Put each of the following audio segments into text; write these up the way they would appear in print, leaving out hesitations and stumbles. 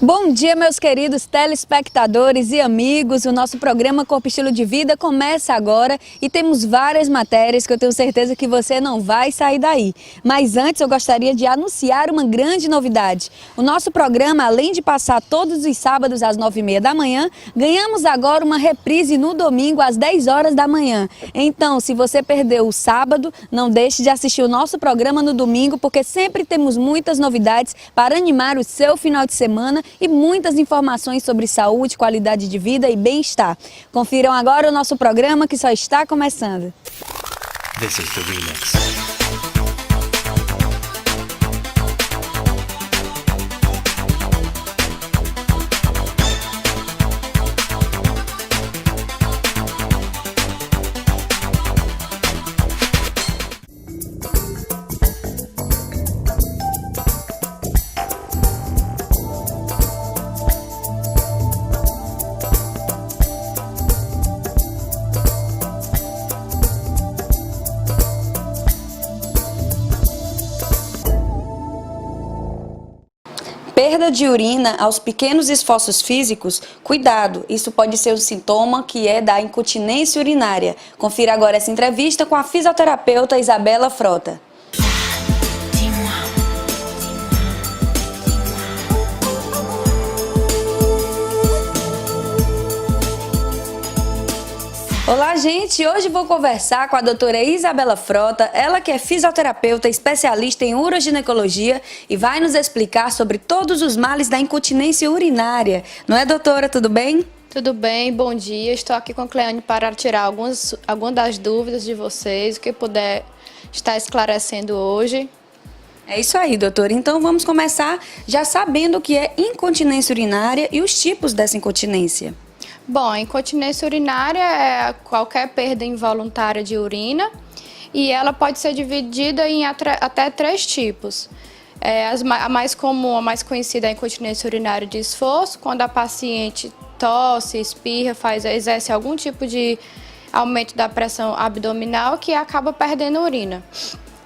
Bom dia, meus queridos telespectadores e amigos. O nosso programa Corpo Estilo de Vida começa agora e temos várias matérias que eu tenho certeza que você não vai sair daí. Mas antes eu gostaria de anunciar uma grande novidade. O nosso programa, além de passar todos os sábados às 9h30 da manhã, ganhamos agora uma reprise no domingo às 10 horas da manhã. Então, se você perdeu o sábado, não deixe de assistir o nosso programa no domingo, porque sempre temos muitas novidades para animar o seu final de semana e muitas informações sobre saúde, qualidade de vida e bem-estar. Confiram agora o nosso programa que só está começando. This is the remix. Perda de urina aos pequenos esforços físicos, cuidado, isso pode ser um sintoma que é da incontinência urinária. Confira agora essa entrevista com a fisioterapeuta Isabela Frota. Olá, gente! Hoje vou conversar com a doutora Isabela Frota, ela que é fisioterapeuta, especialista em uroginecologia e vai nos explicar sobre todos os males da incontinência urinária. Não é, doutora? Tudo bem? Tudo bem, bom dia. Estou aqui com a Cleane para tirar algumas das dúvidas de vocês, o que puder estar esclarecendo hoje. É isso aí, doutora. Então vamos começar já sabendo o que é incontinência urinária e os tipos dessa incontinência. Bom, a incontinência urinária é qualquer perda involuntária de urina e ela pode ser dividida em até 3 tipos. A mais comum, a mais conhecida é a incontinência urinária de esforço, quando a paciente tosse, espirra, exerce algum tipo de aumento da pressão abdominal que acaba perdendo urina.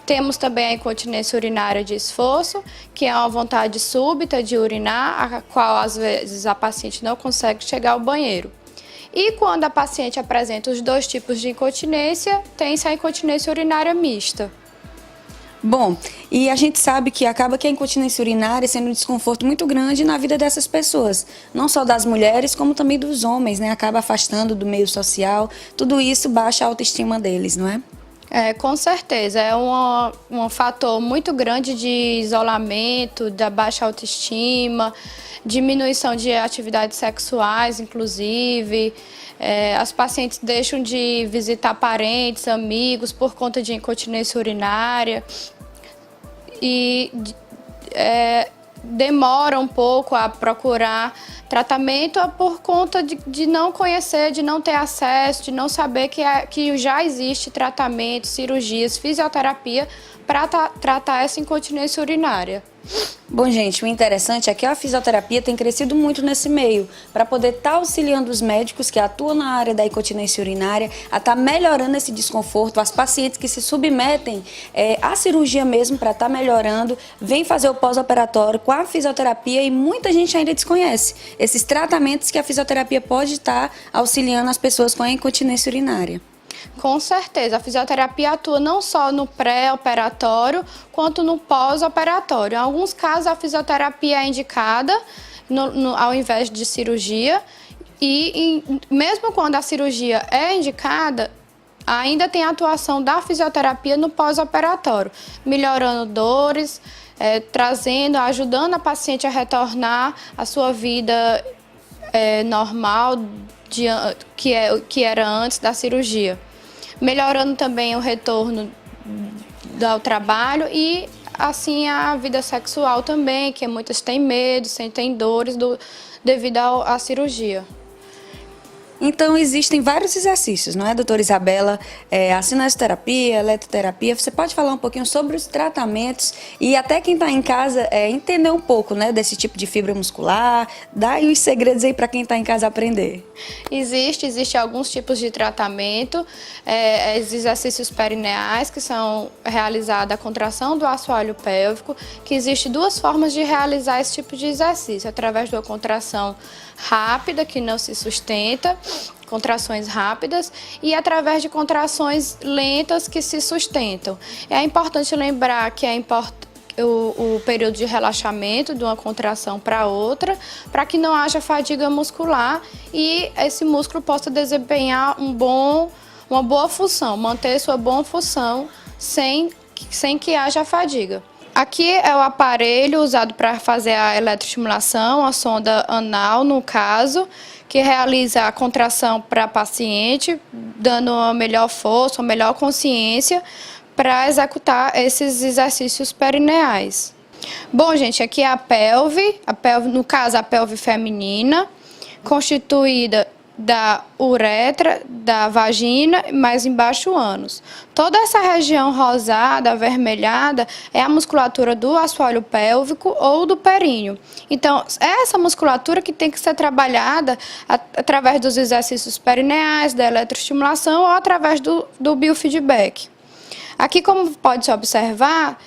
Temos também a incontinência urinária de esforço, que é uma vontade súbita de urinar, a qual às vezes a paciente não consegue chegar ao banheiro. E quando a paciente apresenta os 2 tipos de incontinência, tem-se a incontinência urinária mista. Bom, e a gente sabe que acaba que a incontinência urinária sendo um desconforto muito grande na vida dessas pessoas, não só das mulheres, como também dos homens, né? Acaba afastando do meio social, tudo isso baixa a autoestima deles, não é? Com certeza, é um fator muito grande de isolamento, da baixa autoestima, diminuição de atividades sexuais, inclusive. As pacientes deixam de visitar parentes, amigos por conta de incontinência urinária e demora um pouco a procurar tratamento por conta de não conhecer, de não ter acesso, de não saber que já existe tratamento, cirurgias, fisioterapia para tratar essa incontinência urinária. Bom, gente, o interessante é que a fisioterapia tem crescido muito nesse meio, para poder estar auxiliando os médicos que atuam na área da incontinência urinária a estar melhorando esse desconforto, as pacientes que se submetem à cirurgia mesmo para estar melhorando, vem fazer o pós-operatório com a fisioterapia e muita gente ainda desconhece esses tratamentos que a fisioterapia pode estar auxiliando as pessoas com a incontinência urinária. Com certeza, a fisioterapia atua não só no pré-operatório, quanto no pós-operatório. Em alguns casos, a fisioterapia é indicada ao invés de cirurgia e mesmo quando a cirurgia é indicada, ainda tem a atuação da fisioterapia no pós-operatório, melhorando dores, ajudando a paciente a retornar à sua vida normal, que era antes da cirurgia. Melhorando também o retorno ao trabalho e, assim, a vida sexual também, que muitas têm medo, sentem dores devido à cirurgia. Então, existem vários exercícios, não é, doutora Isabela? A cinesioterapia, a eletroterapia. Você pode falar um pouquinho sobre os tratamentos e até quem está em casa entender um pouco, né, desse tipo de fibra muscular, dá aí os segredos aí para quem está em casa aprender. Existe alguns tipos de tratamento, os exercícios perineais, que são realizados a contração do assoalho pélvico, que existe duas formas de realizar esse tipo de exercício, através de uma contração rápida, que não se sustenta, contrações rápidas, e através de contrações lentas que se sustentam. É importante lembrar que o período de relaxamento de uma contração para outra, para que não haja fadiga muscular e esse músculo possa desempenhar uma boa função, manter sua boa função sem que haja fadiga. Aqui é o aparelho usado para fazer a eletroestimulação, a sonda anal, no caso, que realiza a contração para a paciente, dando uma melhor força, uma melhor consciência para executar esses exercícios perineais. Bom, gente, aqui é a pelve, no caso a pelve feminina, constituída da uretra, da vagina, mais embaixo o ânus. Toda essa região rosada, avermelhada, é a musculatura do assoalho pélvico ou do períneo. Então, é essa musculatura que tem que ser trabalhada através dos exercícios perineais, da eletroestimulação ou através do biofeedback. Aqui, como pode-se observar,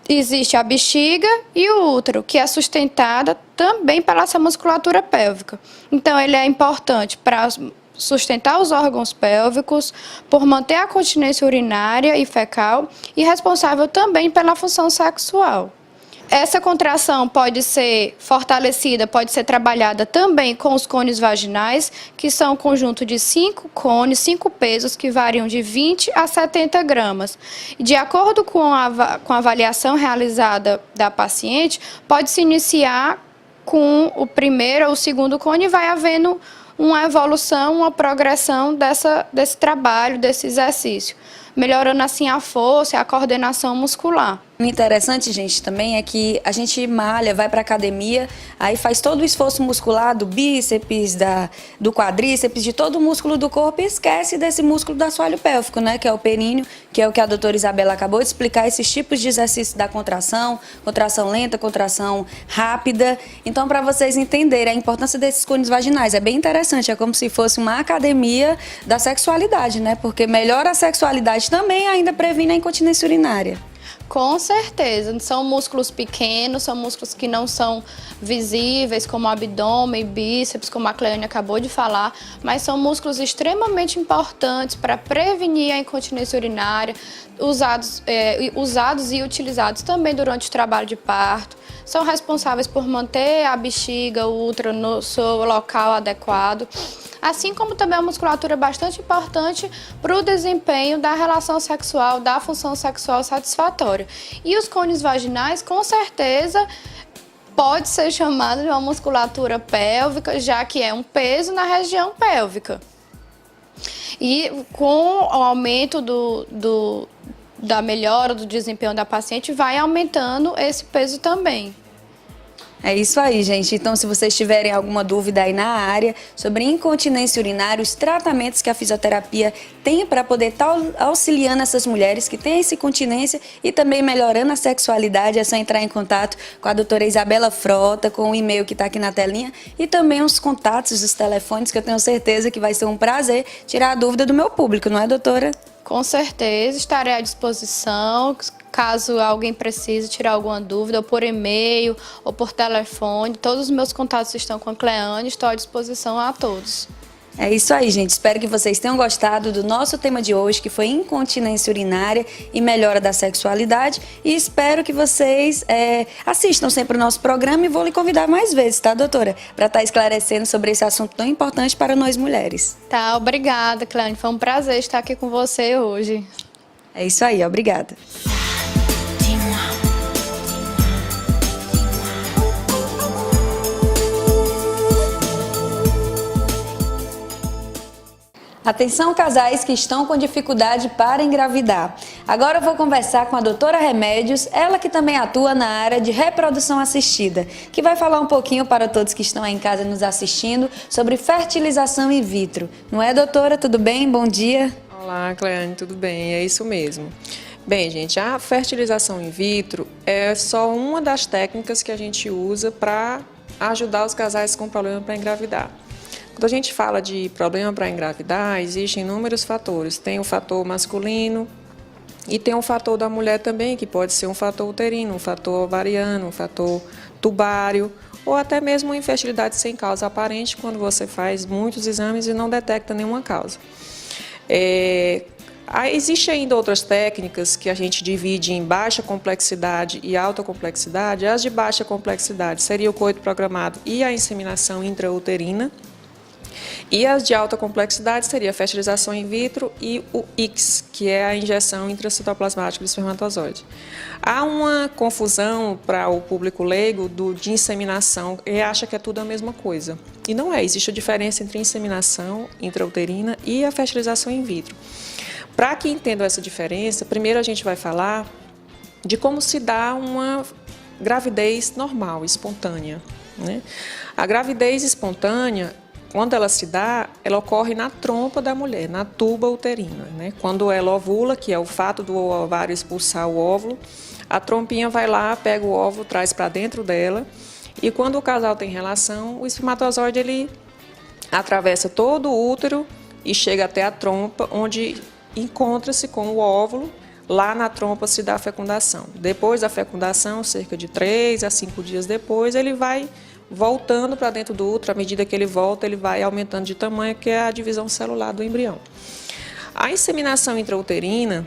existe a bexiga e o útero, que é sustentada também pela essa musculatura pélvica. Então, ele é importante para sustentar os órgãos pélvicos, por manter a continência urinária e fecal e responsável também pela função sexual. Essa contração pode ser fortalecida, pode ser trabalhada também com os cones vaginais, que são um conjunto de 5 cones, 5 pesos, que variam de 20 a 70 gramas. De acordo com a avaliação realizada da paciente, pode-se iniciar com o primeiro ou o segundo cone e vai havendo uma evolução, uma progressão desse trabalho, desse exercício, melhorando assim a força e a coordenação muscular. O interessante, gente, também é que a gente malha, vai para academia, aí faz todo o esforço muscular do bíceps, do quadríceps, de todo o músculo do corpo e esquece desse músculo do assoalho pélvico, né, que é o períneo, que é o que a doutora Isabela acabou de explicar, esses tipos de exercício da contração, contração lenta, contração rápida. Então, para vocês entenderem a importância desses cones vaginais, é bem interessante, é como se fosse uma academia da sexualidade, né, porque melhora a sexualidade também, ainda previne a incontinência urinária. Com certeza, são músculos pequenos, são músculos que não são visíveis, como o abdômen, bíceps, como a Cleane acabou de falar, mas são músculos extremamente importantes para prevenir a incontinência urinária, usados e utilizados também durante o trabalho de parto. São responsáveis por manter a bexiga, o útero no seu local adequado, assim como também a musculatura bastante importante para o desempenho da relação sexual, da função sexual satisfatória. E os cones vaginais, com certeza, pode ser chamado de uma musculatura pélvica, já que é um peso na região pélvica. E com o aumento da melhora do desempenho da paciente, vai aumentando esse peso também. É isso aí, gente. Então, se vocês tiverem alguma dúvida aí na área sobre incontinência urinária, os tratamentos que a fisioterapia tem para poder estar auxiliando essas mulheres que têm essa incontinência e também melhorando a sexualidade, é só entrar em contato com a doutora Isabela Frota, com o e-mail que está aqui na telinha e também os contatos, os telefones, que eu tenho certeza que vai ser um prazer tirar a dúvida do meu público, não é, doutora? Com certeza, estarei à disposição, caso alguém precise tirar alguma dúvida, ou por e-mail, ou por telefone. Todos os meus contatos estão com a Cleane, estou à disposição a todos. É isso aí, gente. Espero que vocês tenham gostado do nosso tema de hoje, que foi incontinência urinária e melhora da sexualidade. E espero que vocês assistam sempre o nosso programa e vou lhe convidar mais vezes, tá, doutora? Para estar esclarecendo sobre esse assunto tão importante para nós mulheres. Tá, obrigada, Cleane. Foi um prazer estar aqui com você hoje. É isso aí, obrigada. Atenção, casais que estão com dificuldade para engravidar. Agora eu vou conversar com a doutora Remédios, ela que também atua na área de reprodução assistida, que vai falar um pouquinho para todos que estão aí em casa nos assistindo sobre fertilização in vitro. Não é, doutora? Tudo bem? Bom dia. Olá, Cleane, tudo bem? É isso mesmo. Bem, gente, a fertilização in vitro é só uma das técnicas que a gente usa para ajudar os casais com problema para engravidar. Quando a gente fala de problema para engravidar, existem inúmeros fatores. Tem o fator masculino e tem o fator da mulher também, que pode ser um fator uterino, um fator ovariano, um fator tubário, ou até mesmo uma infertilidade sem causa aparente, quando você faz muitos exames e não detecta nenhuma causa. Existem ainda outras técnicas que a gente divide em baixa complexidade e alta complexidade. As de baixa complexidade seria o coito programado e a inseminação intrauterina. E as de alta complexidade seria a fertilização in vitro e o ICSI, que é a injeção intracitoplasmática do espermatozoide. Há uma confusão para o público leigo de inseminação e acha que é tudo a mesma coisa. E não é, existe a diferença entre a inseminação intrauterina e a fertilização in vitro. Para que entendam essa diferença, primeiro a gente vai falar de como se dá uma gravidez normal, espontânea, né? A gravidez espontânea, quando ela se dá, ela ocorre na trompa da mulher, na tuba uterina, né? Quando ela ovula, que é o fato do ovário expulsar o óvulo, a trompinha vai lá, pega o óvulo, traz para dentro dela, e quando o casal tem relação, o espermatozoide ele atravessa todo o útero e chega até a trompa, onde encontra-se com o óvulo. Lá na trompa se dá a fecundação. Depois da fecundação, cerca de 3 a 5 dias depois, ele vai voltando para dentro do útero. À medida que ele volta, ele vai aumentando de tamanho, que é a divisão celular do embrião. A inseminação intrauterina,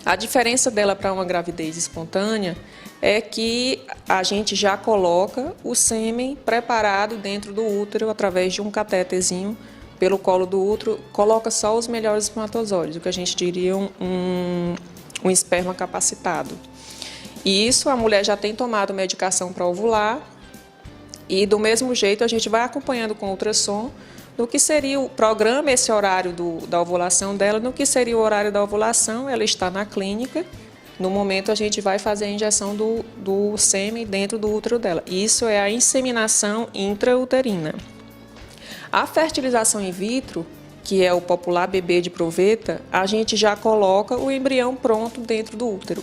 a diferença dela para uma gravidez espontânea é que a gente já coloca o sêmen preparado dentro do útero através de um catéterzinho pelo colo do útero, coloca só os melhores espermatozoides, o que a gente diria um esperma capacitado. E isso a mulher já tem tomado medicação para ovular, e do mesmo jeito a gente vai acompanhando com ultrassom no que seria o programa, esse horário da ovulação dela, no que seria o horário da ovulação, ela está na clínica, no momento a gente vai fazer a injeção do sêmen dentro do útero dela. Isso é a inseminação intrauterina. A fertilização in vitro, que é o popular bebê de proveta, a gente já coloca o embrião pronto dentro do útero.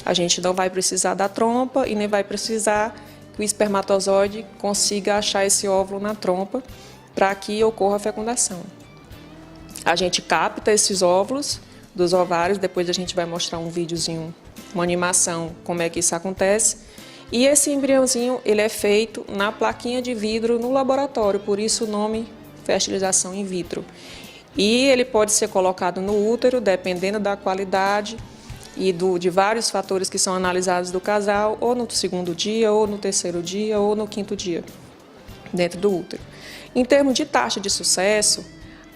A gente não vai precisar da trompa e nem vai precisar que o espermatozoide consiga achar esse óvulo na trompa para que ocorra a fecundação. A gente capta esses óvulos dos ovários, depois a gente vai mostrar um videozinho, uma animação, como é que isso acontece. E esse embriãozinho, ele é feito na plaquinha de vidro no laboratório, por isso o nome fertilização in vitro. E ele pode ser colocado no útero, dependendo da qualidade e de vários fatores que são analisados do casal, ou no segundo dia, ou no terceiro dia, ou no quinto dia, dentro do útero. Em termos de taxa de sucesso,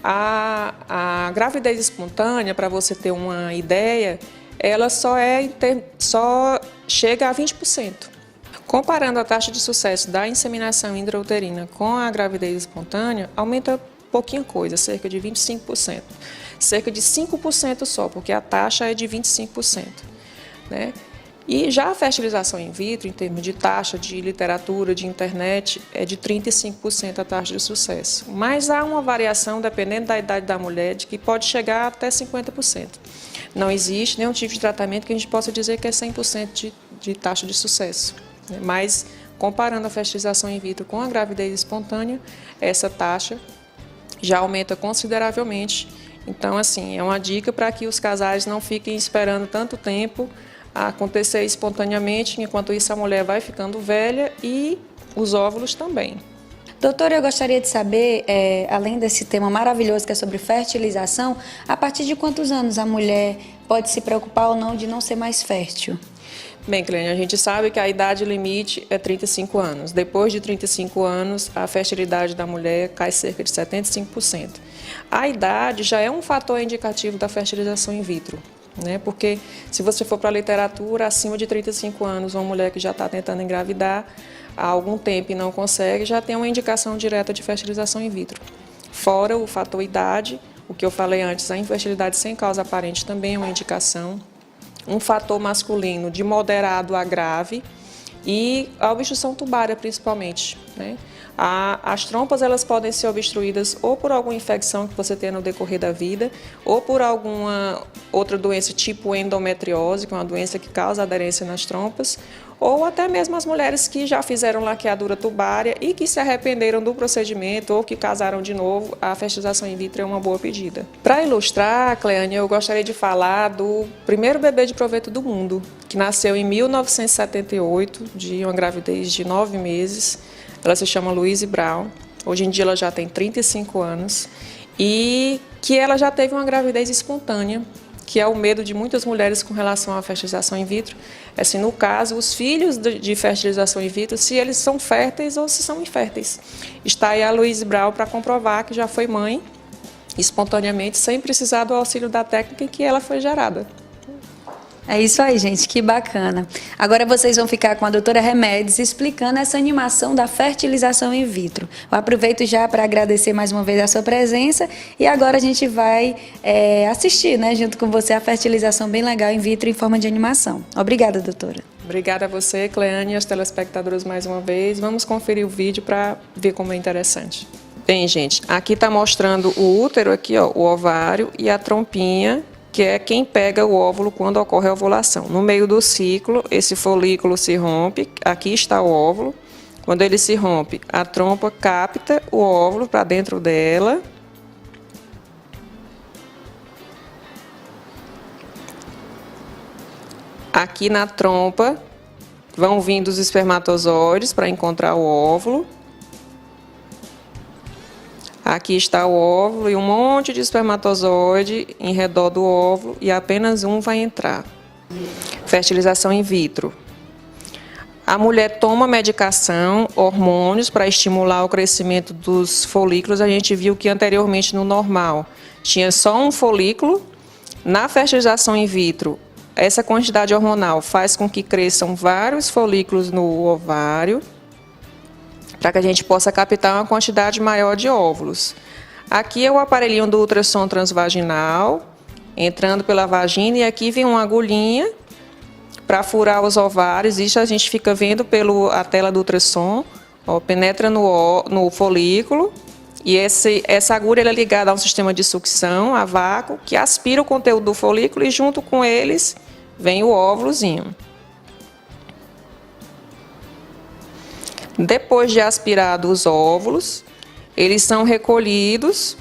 a gravidez espontânea, para você ter uma ideia, ela só chega a 20%. Comparando a taxa de sucesso da inseminação intrauterina com a gravidez espontânea, aumenta pouquinha coisa, cerca de 25%. Cerca de 5% só, porque a taxa é de 25%. Né? E já a fertilização in vitro, em termos de taxa, de literatura, de internet, é de 35% a taxa de sucesso. Mas há uma variação, dependendo da idade da mulher, de que pode chegar até 50%. Não existe nenhum tipo de tratamento que a gente possa dizer que é 100% de taxa de sucesso. Mas, comparando a fertilização in vitro com a gravidez espontânea, essa taxa já aumenta consideravelmente. Então, assim, é uma dica para que os casais não fiquem esperando tanto tempo a acontecer espontaneamente, enquanto isso a mulher vai ficando velha e os óvulos também. Doutora, eu gostaria de saber, além desse tema maravilhoso que é sobre fertilização, a partir de quantos anos a mulher pode se preocupar ou não de não ser mais fértil? Bem, Cleane, a gente sabe que a idade limite é 35 anos. Depois de 35 anos, a fertilidade da mulher cai cerca de 75%. A idade já é um fator indicativo da fertilização in vitro, né? Porque se você for para a literatura, acima de 35 anos, uma mulher que já está tentando engravidar há algum tempo e não consegue, já tem uma indicação direta de fertilização in vitro. Fora o fator idade, O que eu falei antes, a infertilidade sem causa aparente também é uma indicação. Um fator masculino de moderado a grave e a obstrução tubária, principalmente, né? As trompas elas podem ser obstruídas ou por alguma infecção que você tenha no decorrer da vida, ou por alguma outra doença tipo endometriose, que é uma doença que causa aderência nas trompas, ou até mesmo as mulheres que já fizeram laqueadura tubária e que se arrependeram do procedimento ou que casaram de novo, a fertilização in vitro é uma boa pedida. Para ilustrar, Cleane, eu gostaria de falar do primeiro bebê de proveito do mundo, que nasceu em 1978, de uma gravidez de 9 meses. Ela se chama Louise Brown. Hoje em dia ela já tem 35 anos e que ela já teve uma gravidez espontânea, que é o medo de muitas mulheres com relação à fertilização in vitro. Assim, no caso, os filhos de fertilização in vitro, se eles são férteis ou se são inférteis. Está aí a Louise Brown para comprovar que já foi mãe espontaneamente, sem precisar do auxílio da técnica em que ela foi gerada. É isso aí, gente, que bacana. Agora vocês vão ficar com a doutora Remédios explicando essa animação da fertilização in vitro. Eu aproveito já para agradecer mais uma vez a sua presença e agora a gente vai assistir, né, junto com você, a fertilização bem legal in vitro em forma de animação. Obrigada, doutora. Obrigada a você, Cleane, e aos telespectadores mais uma vez. Vamos conferir o vídeo para ver como é interessante. Bem, gente, aqui está mostrando o útero, aqui, ó, o ovário e a trompinha, que é quem pega o óvulo quando ocorre a ovulação. No meio do ciclo, esse folículo se rompe, aqui está o óvulo. Quando ele se rompe, a trompa capta o óvulo para dentro dela. Aqui na trompa vão vindo os espermatozoides para encontrar o óvulo. Aqui está o óvulo e um monte de espermatozoide em redor do óvulo e apenas um vai entrar. Fertilização in vitro. A mulher toma medicação, hormônios para estimular o crescimento dos folículos. A gente viu que anteriormente no normal tinha só um folículo. Na fertilização in vitro, essa quantidade hormonal faz com que cresçam vários folículos no ovário, para que a gente possa captar uma quantidade maior de óvulos. Aqui é o aparelhinho do ultrassom transvaginal, entrando pela vagina, e aqui vem uma agulhinha para furar os ovários. Isso a gente fica vendo pela tela do ultrassom, ó, penetra no folículo, e essa agulha é ligada a um sistema de sucção, a vácuo, que aspira o conteúdo do folículo e junto com eles vem o óvulozinho. Depois de aspirados os óvulos, eles são recolhidos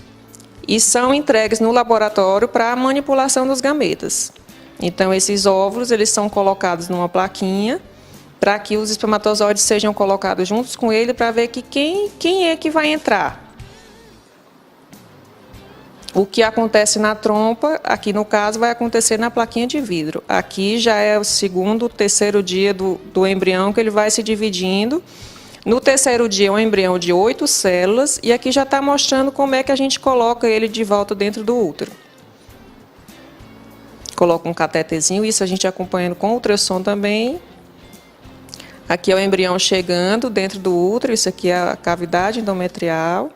e são entregues no laboratório para a manipulação dos gametas. Então, esses óvulos eles são colocados numa plaquinha para que os espermatozoides sejam colocados juntos com ele para ver que quem é que vai entrar. O que acontece na trompa, aqui no caso, vai acontecer na plaquinha de vidro. Aqui já é o segundo, terceiro dia do embrião que ele vai se dividindo. No terceiro dia é um embrião de 8 células e aqui já está mostrando como é que a gente coloca ele de volta dentro do útero. Coloca um catetezinho, isso a gente acompanhando com ultrassom também. Aqui é o embrião chegando dentro do útero, isso aqui é a cavidade endometrial.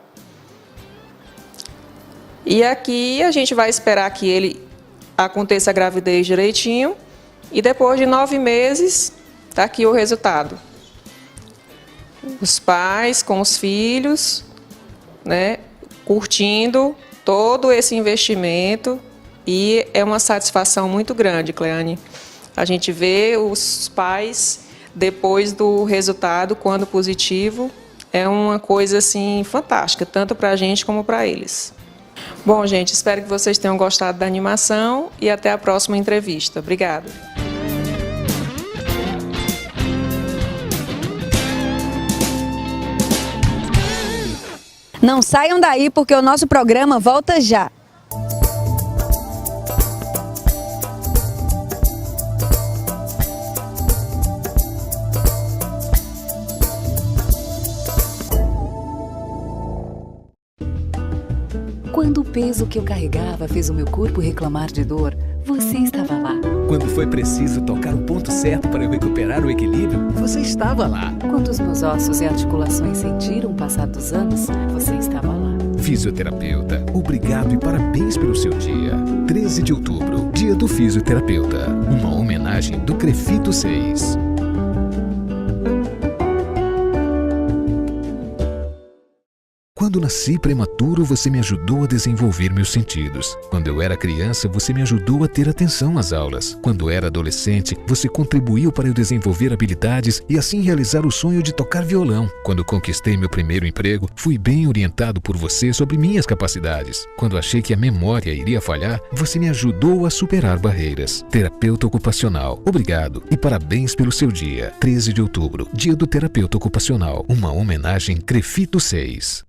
E aqui a gente vai esperar que ele aconteça a gravidez direitinho e depois de 9 meses está aqui o resultado. Os pais com os filhos, né, curtindo todo esse investimento e é uma satisfação muito grande, Cleane. A gente vê os pais depois do resultado, quando positivo, é uma coisa assim fantástica, tanto para a gente como para eles. Bom, gente, espero que vocês tenham gostado da animação e até a próxima entrevista. Obrigada. Não saiam daí porque o nosso programa volta já. Quando o peso que eu carregava fez o meu corpo reclamar de dor, você estava lá. Quando foi preciso tocar o ponto certo para eu recuperar o equilíbrio, você estava lá. Quando os meus ossos e articulações sentiram o passar dos anos, você estava lá. Fisioterapeuta, obrigado e parabéns pelo seu dia. 13 de outubro, Dia do Fisioterapeuta. Uma homenagem do Crefito 6. Quando nasci prematuro, você me ajudou a desenvolver meus sentidos. Quando eu era criança, você me ajudou a ter atenção às aulas. Quando era adolescente, você contribuiu para eu desenvolver habilidades e assim realizar o sonho de tocar violão. Quando conquistei meu primeiro emprego, fui bem orientado por você sobre minhas capacidades. Quando achei que a memória iria falhar, você me ajudou a superar barreiras. Terapeuta ocupacional, obrigado e parabéns pelo seu dia. 13 de outubro, Dia do Terapeuta Ocupacional. Uma homenagem Crefito 6.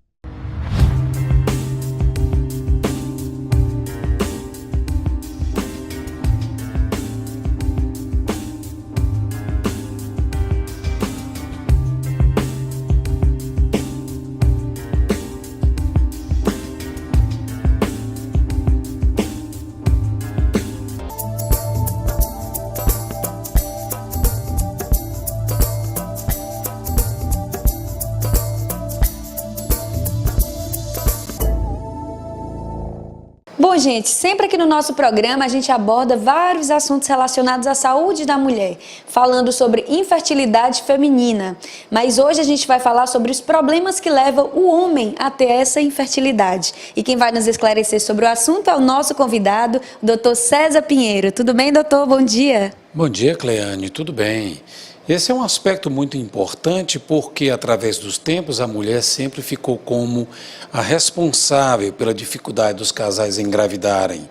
Bom, gente, sempre aqui no nosso programa a gente aborda vários assuntos relacionados à saúde da mulher, falando sobre infertilidade feminina. Mas hoje a gente vai falar sobre os problemas que levam o homem a ter essa infertilidade. E quem vai nos esclarecer sobre o assunto é o nosso convidado, o Dr. César Pinheiro. Tudo bem, doutor? Bom dia. Bom dia, Cleane. Tudo bem? Esse é um aspecto muito importante porque, através dos tempos, a mulher sempre ficou como a responsável pela dificuldade dos casais engravidarem.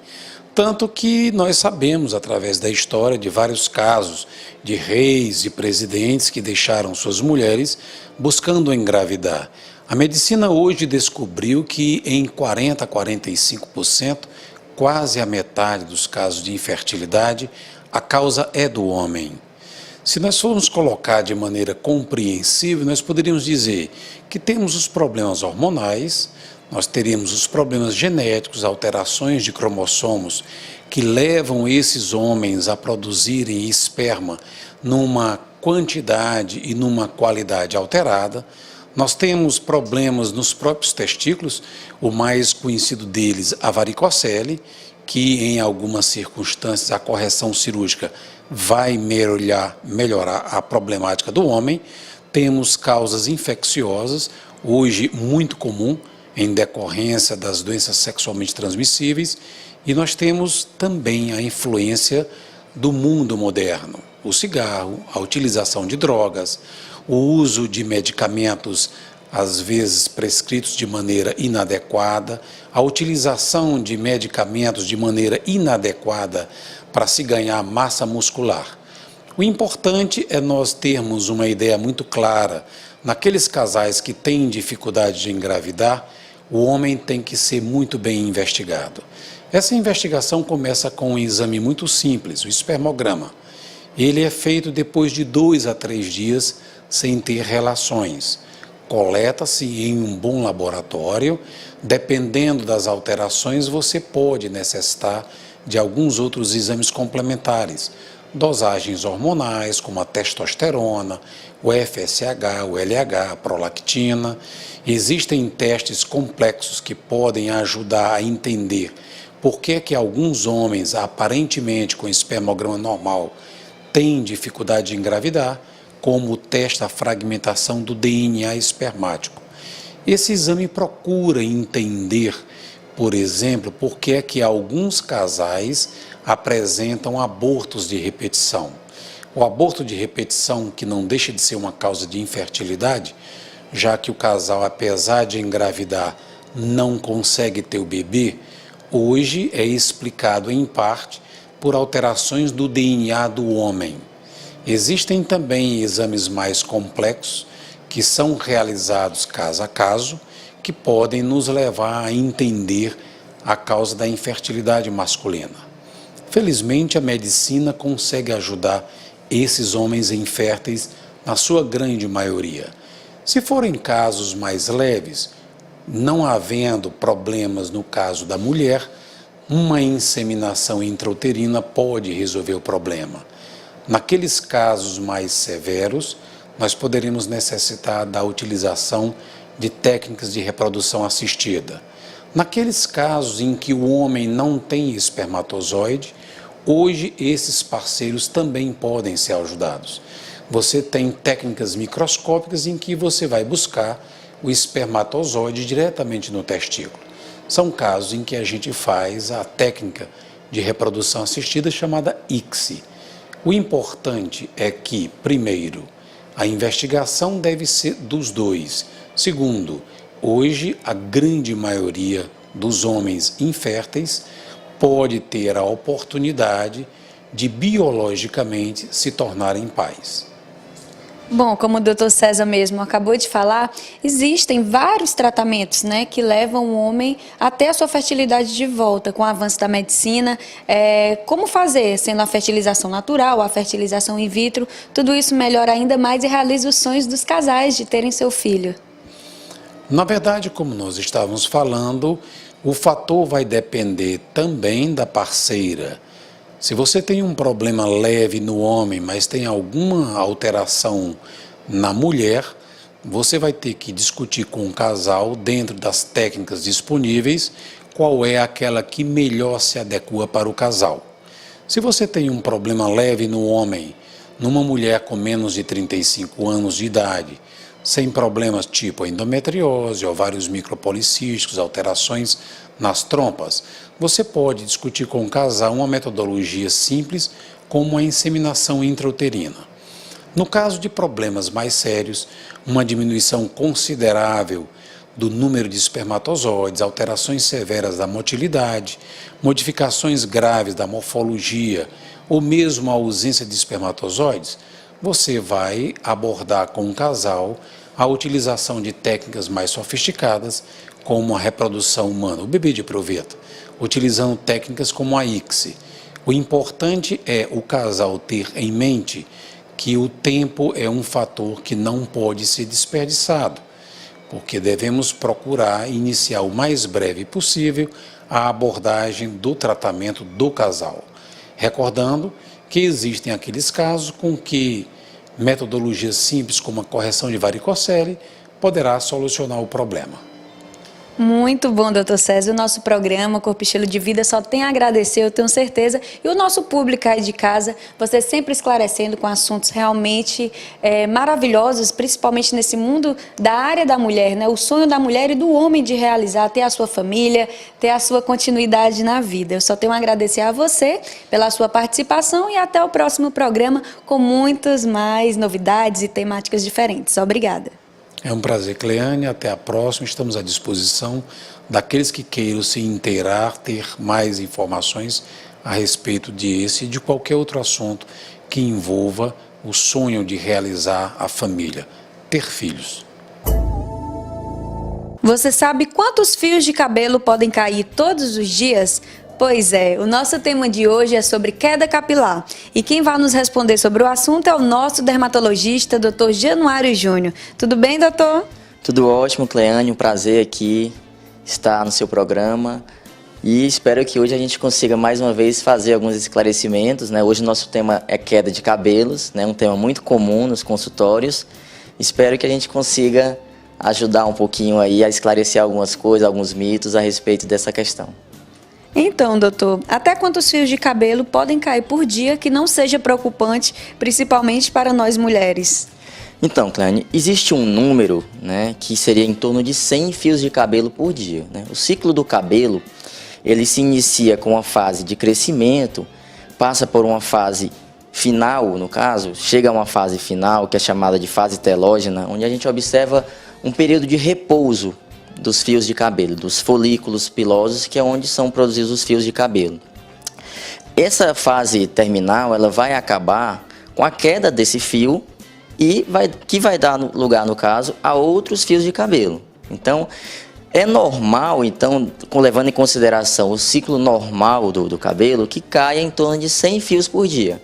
Tanto que nós sabemos, através da história, de vários casos de reis e presidentes que deixaram suas mulheres buscando engravidar. A medicina hoje descobriu que em 40% a 45%, quase a metade dos casos de infertilidade, a causa é do homem. Se nós formos colocar de maneira compreensível, nós poderíamos dizer que temos os problemas hormonais, nós teríamos os problemas genéticos, alterações de cromossomos que levam esses homens a produzirem esperma numa quantidade e numa qualidade alterada. Nós temos problemas nos próprios testículos, o mais conhecido deles, a varicocele, que em algumas circunstâncias a correção cirúrgica vai melhorar a problemática do homem. Temos causas infecciosas, hoje muito comum, em decorrência das doenças sexualmente transmissíveis, e nós temos também a influência do mundo moderno, o cigarro, a utilização de drogas, o uso de medicamentos às vezes prescritos de maneira inadequada, a utilização de medicamentos de maneira inadequada para se ganhar massa muscular. O importante é nós termos uma ideia muito clara. Naqueles casais que têm dificuldade de engravidar, o homem tem que ser muito bem investigado. Essa investigação começa com um exame muito simples, o espermograma. Ele é feito depois de 2 a 3 dias sem ter relações. Coleta-se em um bom laboratório. Dependendo das alterações, você pode necessitar de alguns outros exames complementares. Dosagens hormonais, como a testosterona, o FSH, o LH, a prolactina. Existem testes complexos que podem ajudar a entender por que alguns homens, aparentemente com espermograma normal, têm dificuldade de engravidar, como o teste da fragmentação do DNA espermático. Esse exame procura entender, por exemplo, por que alguns casais apresentam abortos de repetição. O aborto de repetição, que não deixa de ser uma causa de infertilidade, já que o casal, apesar de engravidar, não consegue ter o bebê, hoje é explicado em parte por alterações do DNA do homem. Existem também exames mais complexos que são realizados caso a caso, que podem nos levar a entender a causa da infertilidade masculina. Felizmente, a medicina consegue ajudar esses homens inférteis na sua grande maioria. Se forem casos mais leves, não havendo problemas no caso da mulher, uma inseminação intrauterina pode resolver o problema. Naqueles casos mais severos, nós poderemos necessitar da utilização de técnicas de reprodução assistida. Naqueles casos em que o homem não tem espermatozoide, hoje esses parceiros também podem ser ajudados. Você tem técnicas microscópicas em que você vai buscar o espermatozoide diretamente no testículo. São casos em que a gente faz a técnica de reprodução assistida chamada ICSI. O importante é que, primeiro, a investigação deve ser dos dois. Segundo, hoje a grande maioria dos homens inférteis pode ter a oportunidade de biologicamente se tornarem pais. Bom, como o Dr. César mesmo acabou de falar, existem vários tratamentos, né, que levam o homem até a sua fertilidade de volta com o avanço da medicina. Como fazer, sendo a fertilização natural, a fertilização in vitro, tudo isso melhora ainda mais e realiza os sonhos dos casais de terem seu filho. Na verdade, como nós estávamos falando, o fator vai depender também da parceira. Se você tem um problema leve no homem, mas tem alguma alteração na mulher, você vai ter que discutir com o casal, dentro das técnicas disponíveis, qual é aquela que melhor se adequa para o casal. Se você tem um problema leve no homem, numa mulher com menos de 35 anos de idade, sem problemas tipo endometriose, ovários micropolicísticos, alterações nas trompas, você pode discutir com o casal uma metodologia simples como a inseminação intrauterina. No caso de problemas mais sérios, uma diminuição considerável do número de espermatozoides, alterações severas da motilidade, modificações graves da morfologia ou mesmo a ausência de espermatozoides, você vai abordar com o casal a utilização de técnicas mais sofisticadas, como a reprodução humana, o bebê de proveta, utilizando técnicas como a ICSI. O importante é o casal ter em mente que o tempo é um fator que não pode ser desperdiçado, porque devemos procurar iniciar o mais breve possível a abordagem do tratamento do casal. Recordando que existem aqueles casos com que metodologias simples como a correção de varicocele poderá solucionar o problema. Muito bom, Dr. César. O nosso programa Corpo e Estilo de Vida só tem a agradecer, eu tenho certeza. E o nosso público aí de casa, você sempre esclarecendo com assuntos realmente maravilhosos, principalmente nesse mundo da área da mulher, né? O sonho da mulher e do homem de realizar, ter a sua família, ter a sua continuidade na vida. Eu só tenho a agradecer a você pela sua participação e até o próximo programa com muitas mais novidades e temáticas diferentes. Obrigada. É um prazer, Cleane. Até a próxima. Estamos à disposição daqueles que queiram se inteirar, ter mais informações a respeito desse e de qualquer outro assunto que envolva o sonho de realizar a família, ter filhos. Você sabe quantos fios de cabelo podem cair todos os dias? Pois é, o nosso tema de hoje é sobre queda capilar. E quem vai nos responder sobre o assunto é o nosso dermatologista, Dr. Januário Júnior. Tudo bem, doutor? Tudo ótimo, Cleane. Um prazer aqui estar no seu programa. E espero que hoje a gente consiga mais uma vez fazer alguns esclarecimentos, né? Hoje o nosso tema é queda de cabelos, né? Um tema muito comum nos consultórios. Espero que a gente consiga ajudar um pouquinho aí a esclarecer algumas coisas, alguns mitos a respeito dessa questão. Então, doutor, até quantos fios de cabelo podem cair por dia que não seja preocupante, principalmente para nós mulheres? Então, Cleane, existe um número, né, que seria em torno de 100 fios de cabelo por dia, né? O ciclo do cabelo, ele se inicia com uma fase de crescimento, passa por uma fase final, no caso, chega a uma fase final, que é chamada de fase telógena, onde a gente observa um período de repouso dos fios de cabelo, dos folículos pilosos, que é onde são produzidos os fios de cabelo. Essa fase terminal, ela vai acabar com a queda desse fio e que vai dar lugar, no caso, a outros fios de cabelo. Então, é normal, então, levando em consideração o ciclo normal do cabelo, que caia em torno de 100 fios por dia.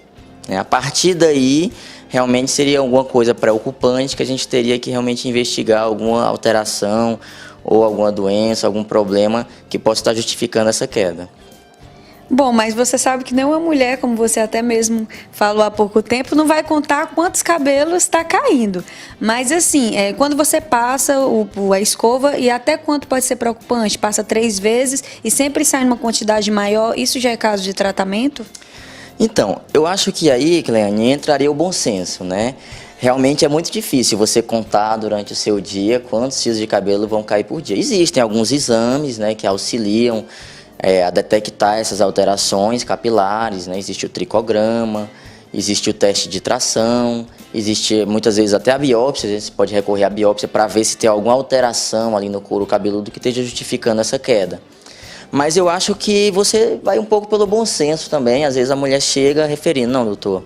A partir daí, realmente seria alguma coisa preocupante que a gente teria que realmente investigar alguma alteração ou alguma doença, algum problema que possa estar justificando essa queda. Bom, mas você sabe que nenhuma mulher, como você até mesmo falou há pouco tempo, não vai contar quantos cabelos está caindo. Mas assim, quando você passa a escova, e até quanto pode ser preocupante, passa 3 vezes e sempre sai numa quantidade maior, isso já é caso de tratamento? Então, eu acho que aí, Cleane, entraria o bom senso, né? Realmente é muito difícil você contar durante o seu dia quantos fios de cabelo vão cair por dia. Existem alguns exames, né, que auxiliam a detectar essas alterações capilares, né? Existe o tricograma, existe o teste de tração, existe muitas vezes até a biópsia, a gente pode recorrer à biópsia para ver se tem alguma alteração ali no couro cabeludo que esteja justificando essa queda. Mas eu acho que você vai um pouco pelo bom senso também. Às vezes a mulher chega referindo, não, doutor,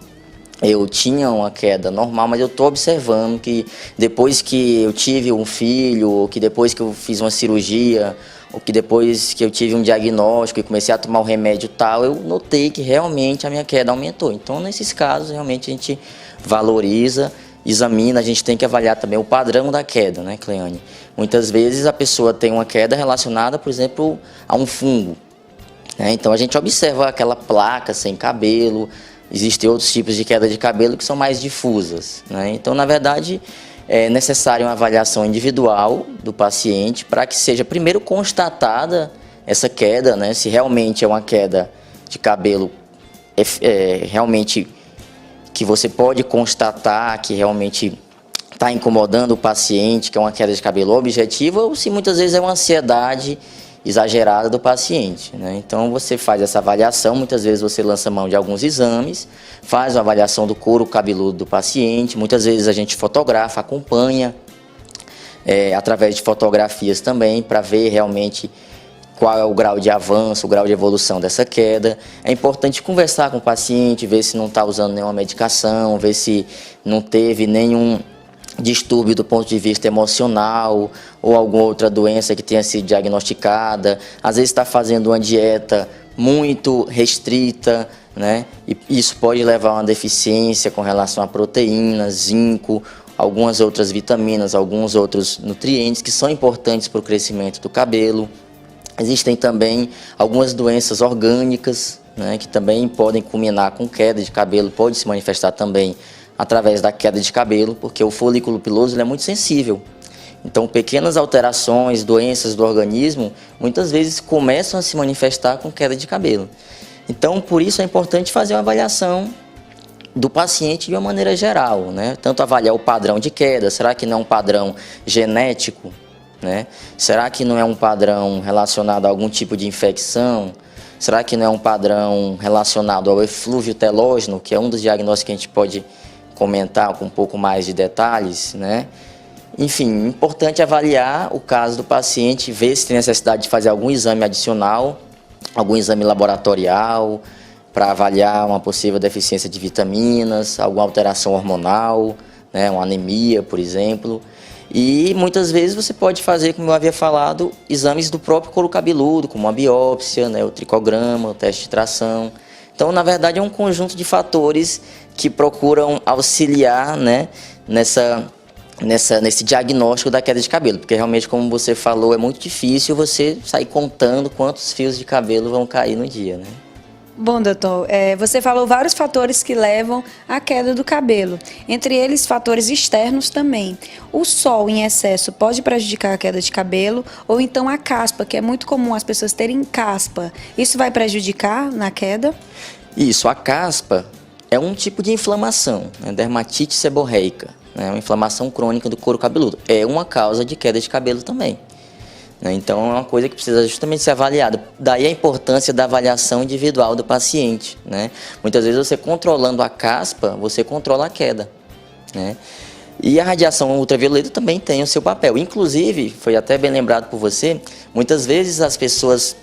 eu tinha uma queda normal, mas eu estou observando que depois que eu tive um filho, ou que depois que eu fiz uma cirurgia, ou que depois que eu tive um diagnóstico e comecei a tomar o remédio tal, eu notei que realmente a minha queda aumentou. Então, nesses casos, realmente a gente valoriza, examina, a gente tem que avaliar também o padrão da queda, né, Cleane? Muitas vezes a pessoa tem uma queda relacionada, por exemplo, a um fungo, né? Então a gente observa aquela placa sem cabelo, existem outros tipos de queda de cabelo que são mais difusas, né? Então, na verdade, é necessária uma avaliação individual do paciente para que seja primeiro constatada essa queda, né? Se realmente é uma queda de cabelo realmente que você pode constatar que realmente está incomodando o paciente, que é uma queda de cabelo objetiva, ou se muitas vezes é uma ansiedade exagerada do paciente, né? Então você faz essa avaliação, muitas vezes você lança mão de alguns exames, faz uma avaliação do couro cabeludo do paciente, muitas vezes a gente fotografa, acompanha através de fotografias também para ver realmente qual é o grau de avanço, o grau de evolução dessa queda. É importante conversar com o paciente, ver se não está usando nenhuma medicação, ver se não teve nenhum distúrbio do ponto de vista emocional ou alguma outra doença que tenha sido diagnosticada. Às vezes está fazendo uma dieta muito restrita, né? E isso pode levar a uma deficiência com relação a proteínas, zinco, algumas outras vitaminas, alguns outros nutrientes que são importantes para o crescimento do cabelo. Existem também algumas doenças orgânicas, né, que também podem culminar com queda de cabelo, pode se manifestar também através da queda de cabelo, porque o folículo piloso ele é muito sensível. Então, pequenas alterações, doenças do organismo, muitas vezes começam a se manifestar com queda de cabelo. Então, por isso é importante fazer uma avaliação do paciente de uma maneira geral, né? Tanto avaliar o padrão de queda, será que não é um padrão genético, né? Será que não é um padrão relacionado a algum tipo de infecção? Será que não é um padrão relacionado ao eflúvio telógeno, que é um dos diagnósticos que a gente pode comentar com um pouco mais de detalhes, né? Enfim, importante avaliar o caso do paciente, ver se tem necessidade de fazer algum exame adicional, algum exame laboratorial, para avaliar uma possível deficiência de vitaminas, alguma alteração hormonal, né? Uma anemia, por exemplo. E muitas vezes você pode fazer, como eu havia falado, exames do próprio couro cabeludo, como a biópsia, né? O tricograma, o teste de tração. Então, na verdade, é um conjunto de fatores que procuram auxiliar, né, nesse diagnóstico da queda de cabelo, porque realmente, como você falou, é muito difícil você sair contando quantos fios de cabelo vão cair no dia, né? Bom, doutor, você falou vários fatores que levam à queda do cabelo, entre eles fatores externos também. O sol em excesso pode prejudicar a queda de cabelo, ou então a caspa, que é muito comum as pessoas terem caspa. Isso vai prejudicar na queda? Isso, a caspa é um tipo de inflamação, né? Dermatite seborreica, né? Uma inflamação crônica do couro cabeludo. É uma causa de queda de cabelo também. Então, é uma coisa que precisa justamente ser avaliada. Daí a importância da avaliação individual do paciente, né? Muitas vezes você controlando a caspa, você controla a queda, né? E a radiação ultravioleta também tem o seu papel. Inclusive, foi até bem lembrado por você, muitas vezes as pessoas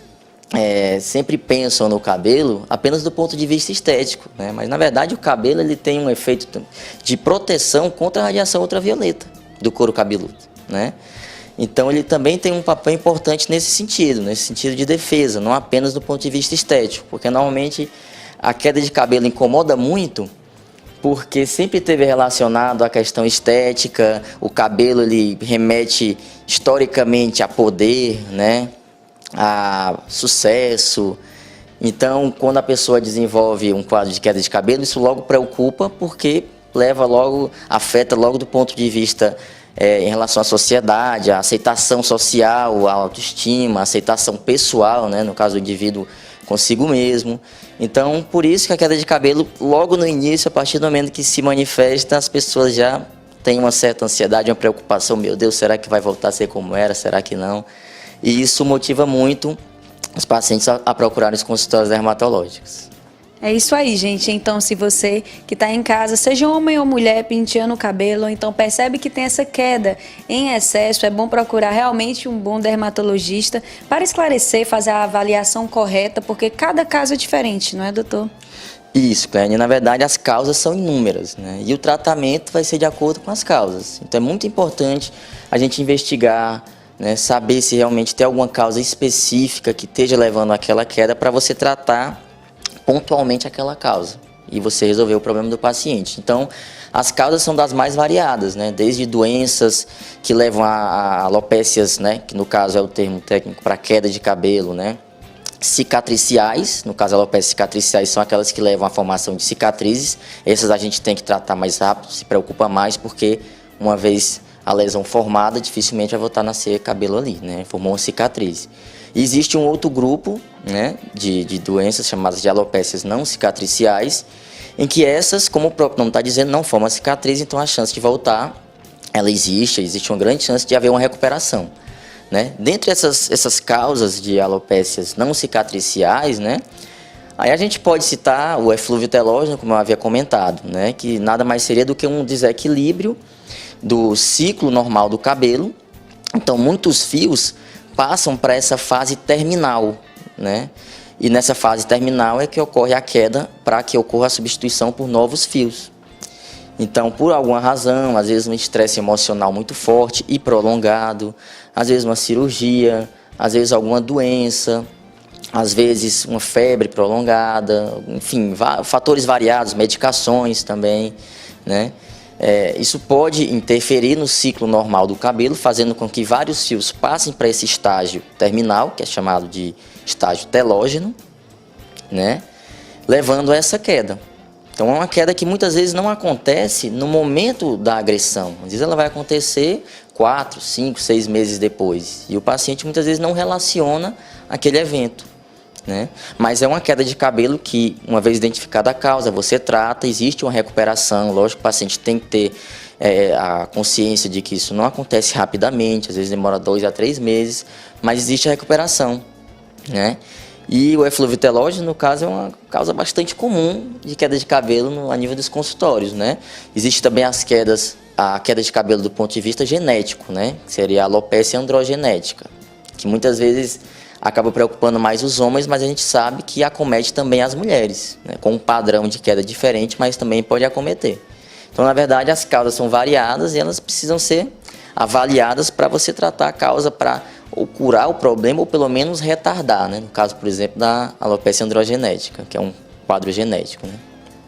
sempre pensam no cabelo apenas do ponto de vista estético, né? Mas, na verdade, o cabelo ele tem um efeito de proteção contra a radiação ultravioleta do couro cabeludo, né? Então, ele também tem um papel importante nesse sentido de defesa, não apenas do ponto de vista estético, porque normalmente a queda de cabelo incomoda muito, porque sempre esteve relacionado à questão estética, o cabelo ele remete historicamente a poder, né, a sucesso, Então, quando a pessoa desenvolve um quadro de queda de cabelo, isso logo preocupa, porque afeta logo do ponto de vista em relação à sociedade, a aceitação social, a autoestima, a aceitação pessoal, né, no caso do indivíduo consigo mesmo. Então, por isso que a queda de cabelo, logo no início, a partir do momento que se manifesta, as pessoas já têm uma certa ansiedade, uma preocupação, meu Deus, será que vai voltar a ser como era, será que não? E isso motiva muito os pacientes a procurarem os consultórios dermatológicos. É isso aí, gente. Então, se você que está em casa, seja homem ou mulher, penteando o cabelo, ou então percebe que tem essa queda em excesso, é bom procurar realmente um bom dermatologista para esclarecer, fazer a avaliação correta, porque cada caso é diferente, não é, doutor? Isso, Clénia. Na verdade, as causas são inúmeras, né? E o tratamento vai ser de acordo com as causas. Então, é muito importante a gente investigar, né, saber se realmente tem alguma causa específica que esteja levando àquela queda para você tratar pontualmente aquela causa e você resolver o problema do paciente. Então, as causas são das mais variadas, né? Desde doenças que levam a alopécias, né? Que no caso é o termo técnico para queda de cabelo, né? Cicatriciais, no caso alopécias cicatriciais são aquelas que levam à formação de cicatrizes. Essas a gente tem que tratar mais rápido, se preocupa mais, porque uma vez a lesão formada, dificilmente vai voltar a nascer cabelo ali, né? Formou uma cicatriz. Existe um outro grupo, né, de doenças chamadas de alopécias não cicatriciais, em que essas, como o próprio nome está dizendo, não formam cicatriz, então a chance de voltar, ela existe uma grande chance de haver uma recuperação, né? Dentre essas causas de alopécias não cicatriciais, né, aí a gente pode citar o eflúvio telógeno, como eu havia comentado, né, que nada mais seria do que um desequilíbrio do ciclo normal do cabelo. Então, muitos fios passam para essa fase terminal, né? E nessa fase terminal é que ocorre a queda para que ocorra a substituição por novos fios. Então, por alguma razão, às vezes um estresse emocional muito forte e prolongado, às vezes uma cirurgia, às vezes alguma doença, às vezes uma febre prolongada, enfim, fatores variados, medicações também, né? Isso pode interferir no ciclo normal do cabelo, fazendo com que vários fios passem para esse estágio terminal, que é chamado de estágio telógeno, né? Levando a essa queda. Então, é uma queda que muitas vezes não acontece no momento da agressão. Às vezes ela vai acontecer 4, 5, 6 meses depois. E o paciente muitas vezes não relaciona aquele evento, né? Mas é uma queda de cabelo que, uma vez identificada a causa, você trata, existe uma recuperação. Lógico que o paciente tem que ter a consciência de que isso não acontece rapidamente, às vezes demora 2 a 3 meses, mas existe a recuperação, né? E o eflúvio telógeno, no caso, é uma causa bastante comum de queda de cabelo a nível dos consultórios, né? Existe também a queda de cabelo do ponto de vista genético, né? Que seria a alopécia androgenética, que muitas vezes acaba preocupando mais os homens, mas a gente sabe que acomete também as mulheres, né? Com um padrão de queda diferente, mas também pode acometer. Então, na verdade, as causas são variadas e elas precisam ser avaliadas para você tratar a causa para ou curar o problema ou pelo menos retardar, né? No caso, por exemplo, da alopécia androgenética, que é um quadro genético, né?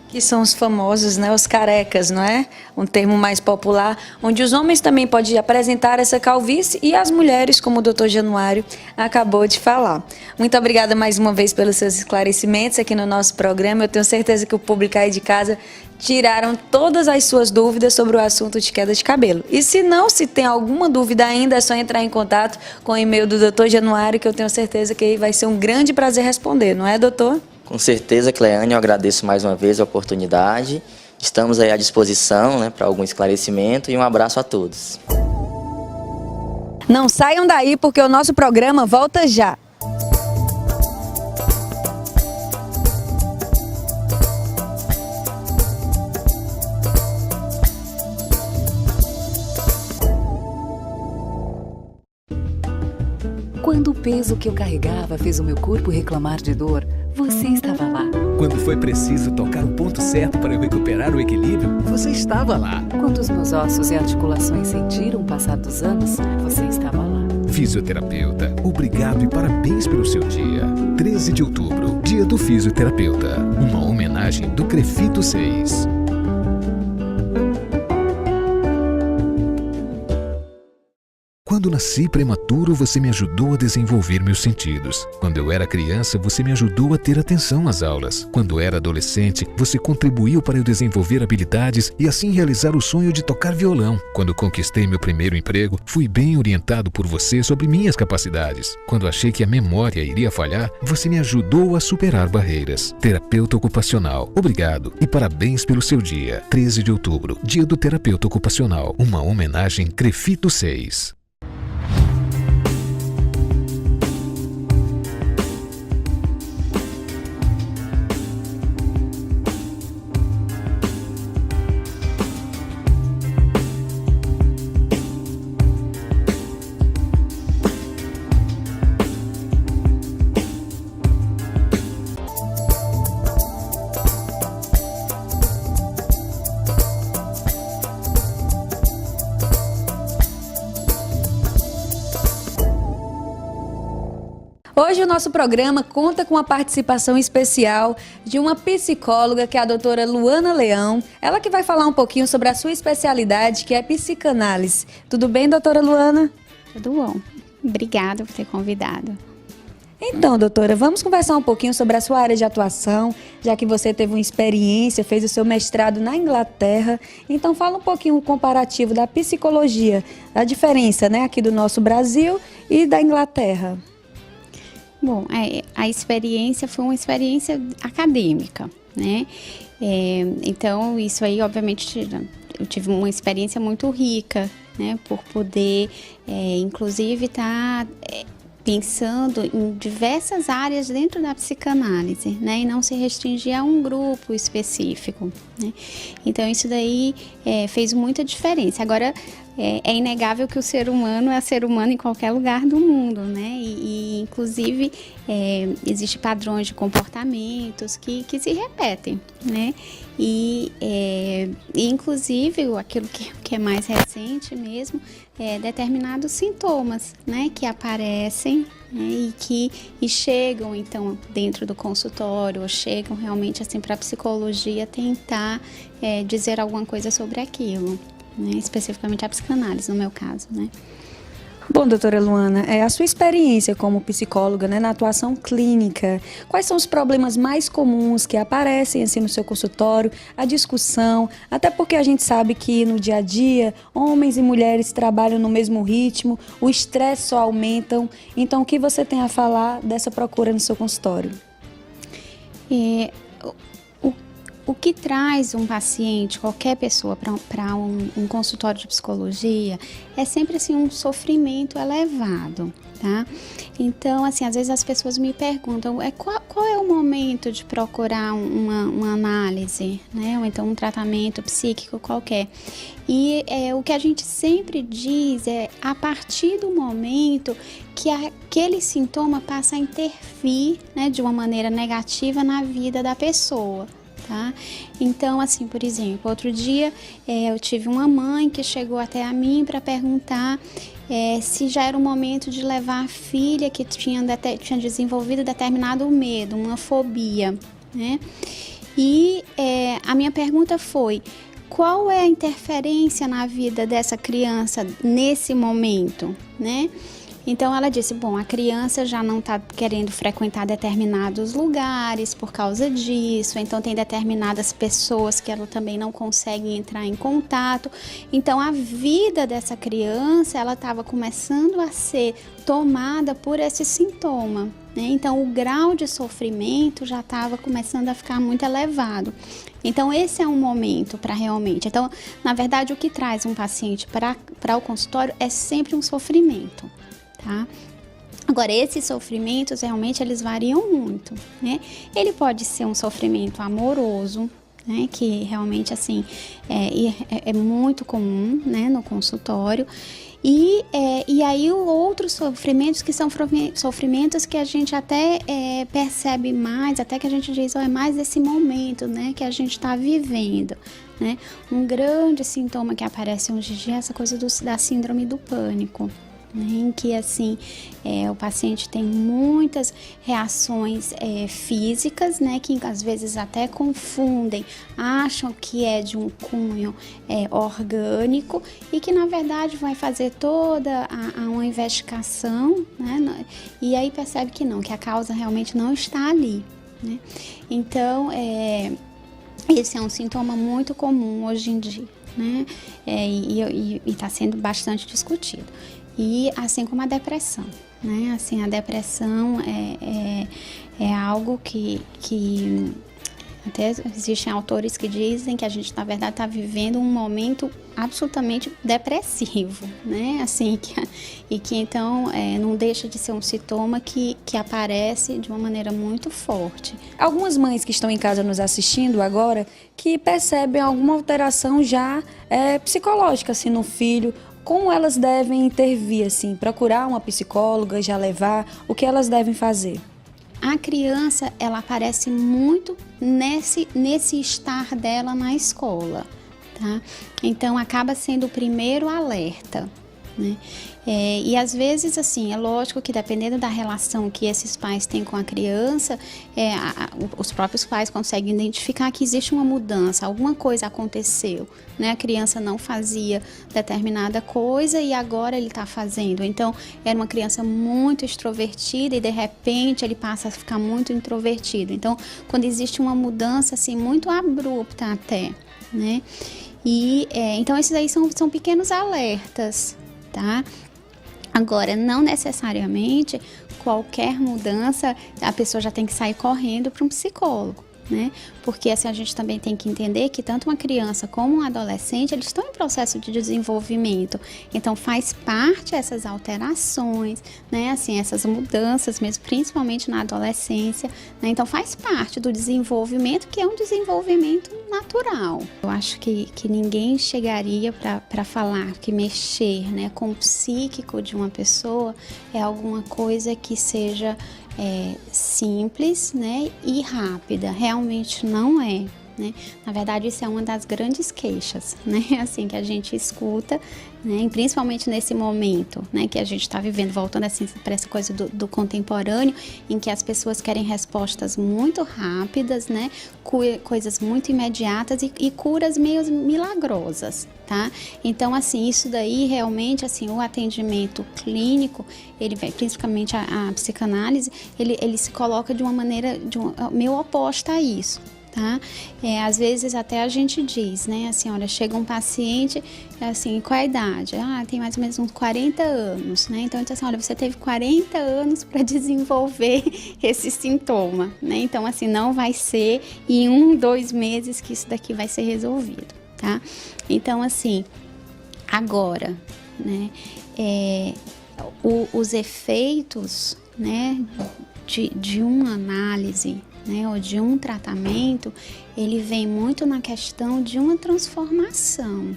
Que são os famosos, né, os carecas, não é? Um termo mais popular, onde os homens também podem apresentar essa calvície e as mulheres, como o Dr. Januário acabou de falar. Muito obrigada mais uma vez pelos seus esclarecimentos aqui no nosso programa. Eu tenho certeza que o público aí de casa tiraram todas as suas dúvidas sobre o assunto de queda de cabelo. E se não, se tem alguma dúvida ainda, é só entrar em contato com o e-mail do Dr. Januário, que eu tenho certeza que vai ser um grande prazer responder, não é, doutor? Com certeza, Cleane, eu agradeço mais uma vez a oportunidade. Estamos aí à disposição, né, para algum esclarecimento, e um abraço a todos. Não saiam daí, porque o nosso programa volta já. Quando o peso que eu carregava fez o meu corpo reclamar de dor, você estava lá. Quando foi preciso tocar o ponto certo para eu recuperar o equilíbrio, você estava lá. Quando os meus ossos e articulações sentiram o passar dos anos, você estava lá. Fisioterapeuta, obrigado e parabéns pelo seu dia. 13 de outubro, Dia do Fisioterapeuta. Uma homenagem do Crefito 6. Quando nasci prematuro, você me ajudou a desenvolver meus sentidos. Quando eu era criança, você me ajudou a ter atenção às aulas. Quando era adolescente, você contribuiu para eu desenvolver habilidades e assim realizar o sonho de tocar violão. Quando conquistei meu primeiro emprego, fui bem orientado por você sobre minhas capacidades. Quando achei que a memória iria falhar, você me ajudou a superar barreiras. Terapeuta ocupacional, obrigado e parabéns pelo seu dia. 13 de outubro, Dia do Terapeuta Ocupacional. Uma homenagem Crefito 6. Hoje o nosso programa conta com a participação especial de uma psicóloga, que é a doutora Luana Leão. Ela que vai falar um pouquinho sobre a sua especialidade, que é psicanálise. Tudo bem, doutora Luana? Tudo bom. Obrigada por ter convidado. Então, doutora, vamos conversar um pouquinho sobre a sua área de atuação, já que você teve uma experiência, fez o seu mestrado na Inglaterra. Então, fala um pouquinho o comparativo da psicologia, a diferença, né, aqui do nosso Brasil e da Inglaterra. Bom, a experiência foi uma experiência acadêmica, né? Então, isso aí, obviamente, eu tive uma experiência muito rica, né? Por poder, inclusive, estar pensando em diversas áreas dentro da psicanálise, né? E não se restringir a um grupo específico, né? Então, isso daí fez muita diferença. Agora, é inegável que o ser humano é ser humano em qualquer lugar do mundo, né? E inclusive, existem padrões de comportamentos que se repetem, né? E inclusive, aquilo que é mais recente mesmo, determinados sintomas, né? Que aparecem, né? E chegam, então, dentro do consultório, ou chegam realmente, assim, para a psicologia tentar dizer alguma coisa sobre aquilo. Né, especificamente a psicanálise, no meu caso, né? Bom, doutora Luana, a sua experiência como psicóloga, né, na atuação clínica, quais são os problemas mais comuns que aparecem assim no seu consultório, a discussão, até porque a gente sabe que no dia a dia, homens e mulheres trabalham no mesmo ritmo, o estresse só aumenta. Então, o que você tem a falar dessa procura no seu consultório? O que traz um paciente, qualquer pessoa, para um consultório de psicologia é sempre assim, um sofrimento elevado, tá? Então, assim, às vezes as pessoas me perguntam qual é o momento de procurar uma análise, né? Ou então um tratamento psíquico qualquer. E o que a gente sempre diz é a partir do momento que aquele sintoma passa a intervir, né, de uma maneira negativa na vida da pessoa. Tá? Então, assim, por exemplo, outro dia eu tive uma mãe que chegou até a mim para perguntar se já era o momento de levar a filha que tinha desenvolvido determinado medo, uma fobia, né? E a minha pergunta foi: qual é a interferência na vida dessa criança nesse momento, né? Então ela disse, bom, a criança já não está querendo frequentar determinados lugares por causa disso, então tem determinadas pessoas que ela também não consegue entrar em contato. Então a vida dessa criança, ela estava começando a ser tomada por esse sintoma, né? Então o grau de sofrimento já estava começando a ficar muito elevado. Então esse é um momento para realmente... Então, na verdade, o que traz um paciente para o consultório é sempre um sofrimento. Tá? Agora, esses sofrimentos realmente eles variam muito, né? Ele pode ser um sofrimento amoroso, né? Que realmente assim é muito comum, né? No consultório. E aí outros sofrimentos que são sofrimentos que a gente até percebe mais, até que a gente diz, é mais desse momento, né? Que a gente está vivendo, né? Um grande sintoma que aparece hoje em dia é essa coisa da síndrome do pânico. né, em que assim o paciente tem muitas reações físicas, né, que às vezes até confundem, acham que é de um cunho orgânico e que na verdade vai fazer toda uma investigação, né, e aí percebe que não, que a causa realmente não está ali, né? Então esse é um sintoma muito comum hoje em dia, né? E está sendo bastante discutido. E assim como a depressão, né? Assim, a depressão é algo que até existem autores que dizem que a gente, na verdade, está vivendo um momento absolutamente depressivo, né? Assim, que então não deixa de ser um sintoma que aparece de uma maneira muito forte. Algumas mães que estão em casa nos assistindo agora, que percebem alguma alteração já psicológica assim, no filho, como elas devem intervir, assim, procurar uma psicóloga, já levar, o que elas devem fazer? A criança, ela aparece muito nesse estar dela na escola, tá? Então, acaba sendo o primeiro alerta, né? E às vezes, assim, é lógico que dependendo da relação que esses pais têm com a criança, os próprios pais conseguem identificar que existe uma mudança, alguma coisa aconteceu, né? A criança não fazia determinada coisa e agora ele está fazendo. Então, era uma criança muito extrovertida e de repente ele passa a ficar muito introvertido. Então, quando existe uma mudança, assim, muito abrupta até, né? Então, esses aí são pequenos alertas, tá? Agora, não necessariamente qualquer mudança a pessoa já tem que sair correndo para um psicólogo, né? Porque assim, a gente também tem que entender que tanto uma criança como um adolescente, eles estão em processo de desenvolvimento. Então, faz parte essas alterações, né? Assim, essas mudanças mesmo, principalmente na adolescência, né? Então, faz parte do desenvolvimento, que é um desenvolvimento natural. Eu acho que ninguém chegaria para falar que mexer, né, com o psíquico de uma pessoa é alguma coisa que seja simples, né, e rápida. Realmente não é, né? Na verdade, isso é uma das grandes queixas, né, assim, que a gente escuta, né, principalmente nesse momento, né, que a gente está vivendo, voltando assim para essa coisa do contemporâneo, em que as pessoas querem respostas muito rápidas, né, coisas muito imediatas e curas meio milagrosas, tá? Então, assim, isso daí realmente, assim, o atendimento clínico, ele vai, principalmente a psicanálise, ele se coloca de uma maneira meio oposta a isso. Tá? Às vezes até a gente diz, né, assim, olha, chega um paciente, assim, qual é a idade? Tem mais ou menos uns 40 anos, né? Então, assim, olha, você teve 40 anos para desenvolver esse sintoma, né? Então, assim, não vai ser em 1, 2 meses que isso daqui vai ser resolvido, tá? Então, assim, agora, né, os efeitos, né, de uma análise, né, ou de um tratamento, ele vem muito na questão de uma transformação,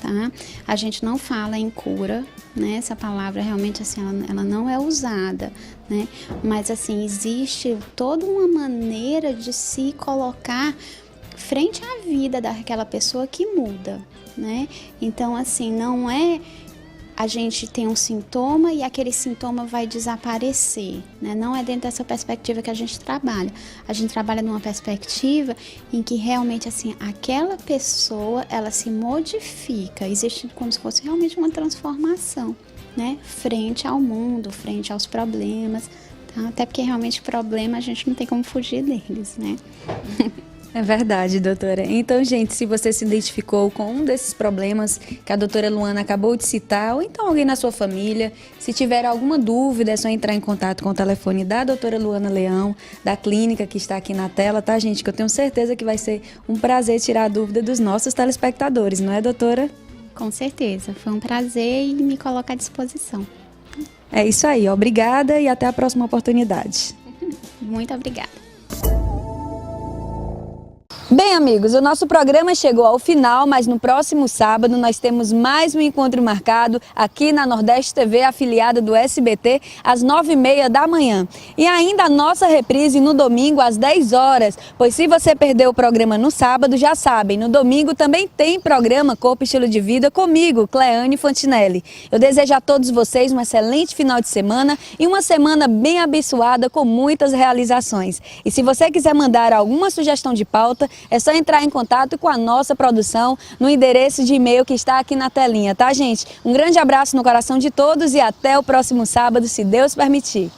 tá? A gente não fala em cura, né? Essa palavra realmente, assim, ela não é usada, né? Mas, assim, existe toda uma maneira de se colocar frente à vida daquela pessoa que muda, né? Então, assim, não é a gente tem um sintoma e aquele sintoma vai desaparecer, né? Não é dentro dessa perspectiva que a gente trabalha. A gente trabalha numa perspectiva em que realmente, assim, aquela pessoa, ela se modifica, existe como se fosse realmente uma transformação, né? Frente ao mundo, frente aos problemas, tá? Até porque realmente problema a gente não tem como fugir deles, né? É verdade, doutora. Então, gente, se você se identificou com um desses problemas que a doutora Luana acabou de citar, ou então alguém na sua família, se tiver alguma dúvida, é só entrar em contato com o telefone da doutora Luana Leão, da clínica que está aqui na tela, tá, gente? Que eu tenho certeza que vai ser um prazer tirar a dúvida dos nossos telespectadores, não é, doutora? Com certeza. Foi um prazer e me coloco à disposição. É isso aí. Obrigada e até a próxima oportunidade. Muito obrigada. Bem, amigos, o nosso programa chegou ao final, mas no próximo sábado nós temos mais um encontro marcado aqui na Nordeste TV, afiliada do SBT, às 9h30 da manhã. E ainda a nossa reprise no domingo às 10 horas, pois se você perdeu o programa no sábado, já sabem, no domingo também tem programa Corpo e Estilo de Vida comigo, Cleane Fontinelli. Eu desejo a todos vocês um excelente final de semana e uma semana bem abençoada com muitas realizações. E se você quiser mandar alguma sugestão de pauta, é só entrar em contato com a nossa produção no endereço de e-mail que está aqui na telinha, tá, gente? Um grande abraço no coração de todos e até o próximo sábado, se Deus permitir.